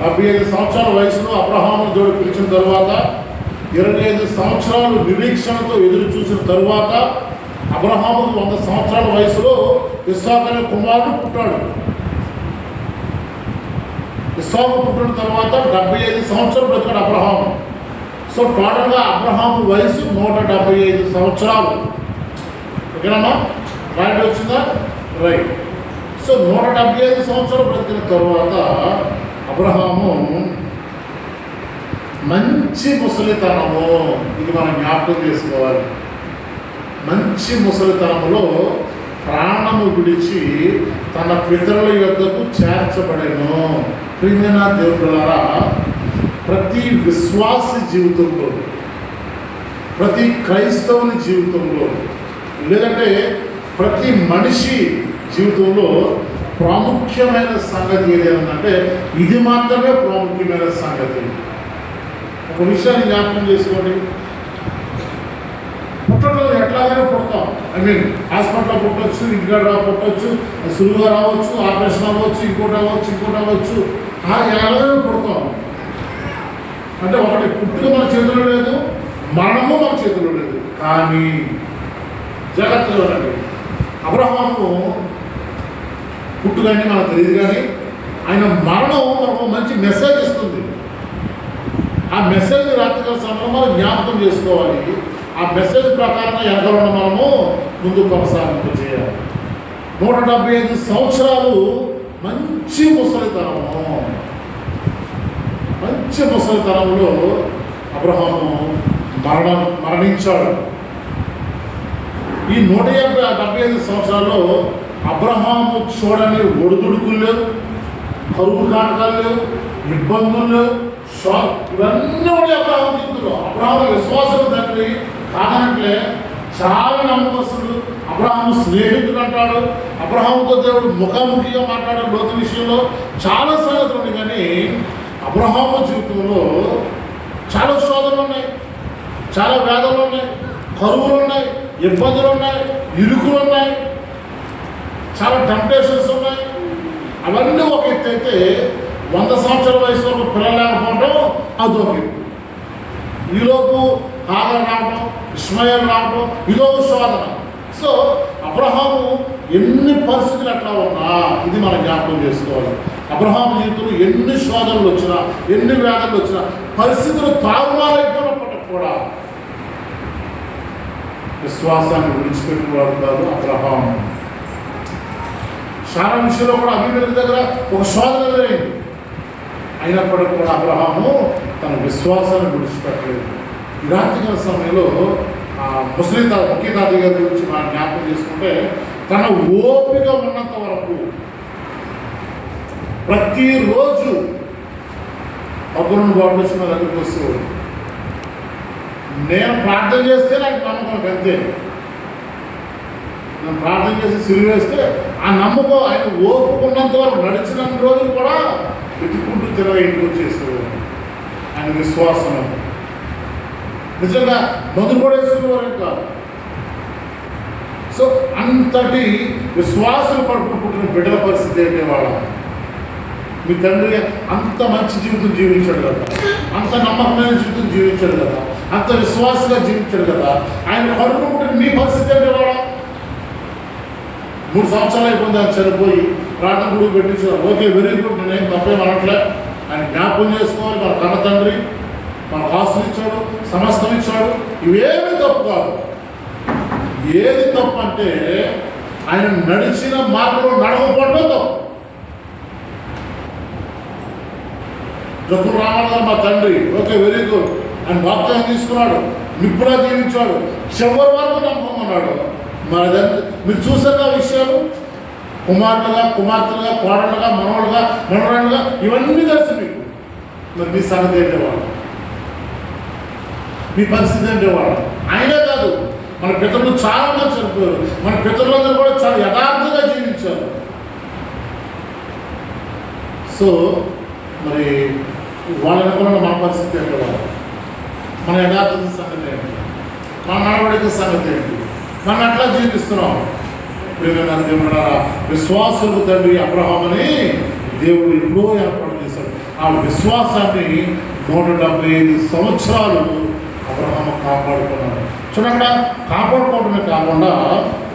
75 సంవత్సరాల వయసులో అబ్రహాము దేవుడు పిలిచిన తర్వాత 25 సంవత్సరాలు నిరీక్షణతో ఎదురు చూసిన తరువాత అబ్రహాము 100 సంవత్సరాల వయసులో ఇస్సాకు అనే కుమారుడు పుట్టాడు. ఇస్సాకు పుట్టిన తర్వాత 75 సంవత్సరాలు బ్రతికాడు అబ్రహాము. సో టోటల్గా అబ్రహాము వయసు 175 సంవత్సరాలు. ఓకేనమ్మా, రైట్ వచ్చిందా? రైట్. సో 175 సంవత్సరాలు బ్రతికిన తర్వాత అబ్రహాము మంచి ముసలితనము, ఇది మనం జ్ఞాపకం చేసుకోవాలి. మంచి ముసలితనములో ప్రాణము విడిచి తన పితరుల యొద్దకు చేర్చబడెను. ప్రియమైన దేవుడులారా, ప్రతి విశ్వాసి జీవితంలో, ప్రతి క్రైస్తవుని జీవితంలో, లేదంటే ప్రతి మనిషి జీవితంలో ప్రాముఖ్యమైన సంగతి ఏదేమంటే ఇది మాత్రమే ప్రాముఖ్యమైన సంగతి. ఒక విషయాన్ని జ్ఞాపకం చేసుకోండి. పుట్టడంలో ఎట్లాగైనా పుడతాం. హాస్పిటల్లో పుట్టవచ్చు, ఇంటికాడ పుట్టవచ్చు, సులువుగా రావచ్చు, ఆపరేషన్ అవ్వచ్చు, ఇంకోటి అవ్వచ్చు. ఎలాగైనా పుడతాం. అంటే ఒకటి పుట్టుక మన చేతిలో లేదు, మరణము మన చేతిలో లేదు. కానీ జాగ్రత్తగా ఉండండి. అబ్రహాము పుట్టుకని మనకు తెలియదు, కానీ ఆయన మరణం మనకు మంచి మెసేజ్ ఇస్తుంది. ఆ మెసేజ్ రాత్రికాల సమయంలో మనం జ్ఞాపకం చేసుకోవాలి. ఆ మెసేజ్ ప్రకారంగా ఎనగలను మనము ముందు కొనసాగింపు చేయాలి. 175 సంవత్సరాలు మంచి ముసలితనంలో అబ్రహాము మరణించాడు. ఈ 175 సంవత్సరాల్లో అబ్రహాము చూడని ఒడిదుడుకులు లేవు, కరువు కాటకాలు లేవు, ఇబ్బందులు లేవు, ఇవన్నీ కూడా అబ్రహాము జీవితంలో. అబ్రహాము విశ్వాసం తండ్రి కాదనట్లే, చాలా నమ్మకస్తుడు. అబ్రహాము స్నేహితుడు అంటాడు. అబ్రహాముతో దేవుడు ముఖాముఖిగా మాట్లాడే లోతు విషయంలో చాలా సంగతులు ఉన్నాయి. కానీ అబ్రహాము జీవితంలో చాలా శోధనలు ఉన్నాయి, చాలా వేదనలు ఉన్నాయి, కరువులు ఉన్నాయి, ఇబ్బందులు ఉన్నాయి, ఇరుకులు ఉన్నాయి, చాలా టెంప్టేషన్స్ ఉన్నాయి. అవన్నీ ఒక ఎత్తు అయితే 100 సంవత్సరాల వయసు వరకు పిల్లలు లేకపోవడం అదొక ఎత్తు. ఈలోపు హాగర్ రావడం, ఇష్మాయేల్ రావడం, ఇదొక శోధన. సో అబ్రహాము ఎన్ని పరిస్థితులు ఎట్లా ఉన్నా ఇది మనం జ్ఞాపకం చేసుకోవాలి. అబ్రహాము జీవితంలో ఎన్ని శోధనలు వచ్చినా, ఎన్ని వేదనలు వచ్చినా, పరిస్థితులు తారుమారైపోయినప్పటికి కూడా విశ్వాసాన్ని విడిచిపెట్టినవాడు కాదు అబ్రహాము. శారా విషయంలో కూడా అభివృద్ధి దగ్గర ఒక శోధన ఎదురైంది. అయినప్పటికీ కూడా అబ్రహాము తన విశ్వాసాన్ని విడిచిపెట్టలేదు. ఈ రాత్రికాల సమయంలో ముఖ్య తాతయ్య గారి గురించి మనం జ్ఞాపకం చేసుకుంటే, తన ఓపిక ఉన్నంత వరకు ప్రతిరోజు అబ్బులను బాబు వచ్చి నా దగ్గరికి వస్తూ నేను ప్రార్థన చేస్తే నాకు నమ్మకం అంతే. నేను ప్రార్థన చేసి సిలువేస్తే ఆ నమ్మకం ఆయన ఓపుకున్నంత వరకు నడిచిన రోజులు కూడా వెతుక్కుంటూ తిరగ ఇంటికి వచ్చేసేవాడు. ఆయన విశ్వాసం నిజంగా మొదలు కూడా వేసుకునేవారు కాదు. సో అంతటి విశ్వాసం పడుకుంటున్న బిడ్డల పరిస్థితి ఏంటి? వాళ్ళ మీ తండ్రి అంత మంచి జీవితం జీవించాడు కదా, అంత నమ్మకమైన జీవితం జీవించాడు కదా, అంత విశ్వాసంగా జీవించాడు కదా, ఆయన పడుకుంటున్న మీ పరిస్థితి ఏంటి? వాళ్ళ 3 సంవత్సరాలు అయిపోయింది ఆయన చనిపోయి, ప్రార్థన గుడి పెట్టించారు. ఓకే, వెరీ గుడ్, నేనేం తప్పేం అనట్లే. ఆయన జ్ఞాపకం చేసుకోవాలి. మన కన్న తండ్రి మనకు ఆస్తులు ఇచ్చాడు, సమస్తం ఇచ్చాడు. ఇవేమి తప్పు కాదు. ఏది తప్పు అంటే ఆయన నడిచిన మార్గంలో నడవకపోవడమే తప్పు. జక్కులు రామారావు గారు మా తండ్రి, ఓకే, వెరీ గుడ్, ఆయన బాప్తిజం తీసుకున్నాడు, నిప్పుడా జీవించాడు, చివరి వరకు నమ్మకం అన్నాడు. మరి మీరు చూసారు ఆ విషయాలు, కుమారులుగా, కుమార్తెలుగా, కోడళ్ళుగా, మనవరాళ్ళుగా ఇవన్నీ తెలుసు మీకు. మరి మీ సంగతి ఏంటేవాడు, మీ పరిస్థితి ఏంటేవాడు? ఆయనే కాదు, మన పితరులు చాలా మంది చనిపోయారు. మన పితరులందరూ కూడా చాలా యథార్థంగా జీవించారు. సో మరి వాళ్ళని కూడా మన పరిస్థితి ఏంటేవాడు, మన యథార్థత సంగతి ఏంటి, మన నడవడిక సంగతి ఏంటి, మనం అట్లా జీవిస్తున్నాం. ప్రియమైన దేవుడా, విశ్వాసులకు తండ్రి అబ్రహాముని దేవుడు ఎప్పుడో ఏర్పాటు చేశాడు. ఆ ఆ విశ్వాసాన్ని 175 సంవత్సరాలు అబ్రహాము కాపాడుకున్నాడు. చూడండి, అక్కడ కాపాడుకోవడమే కాకుండా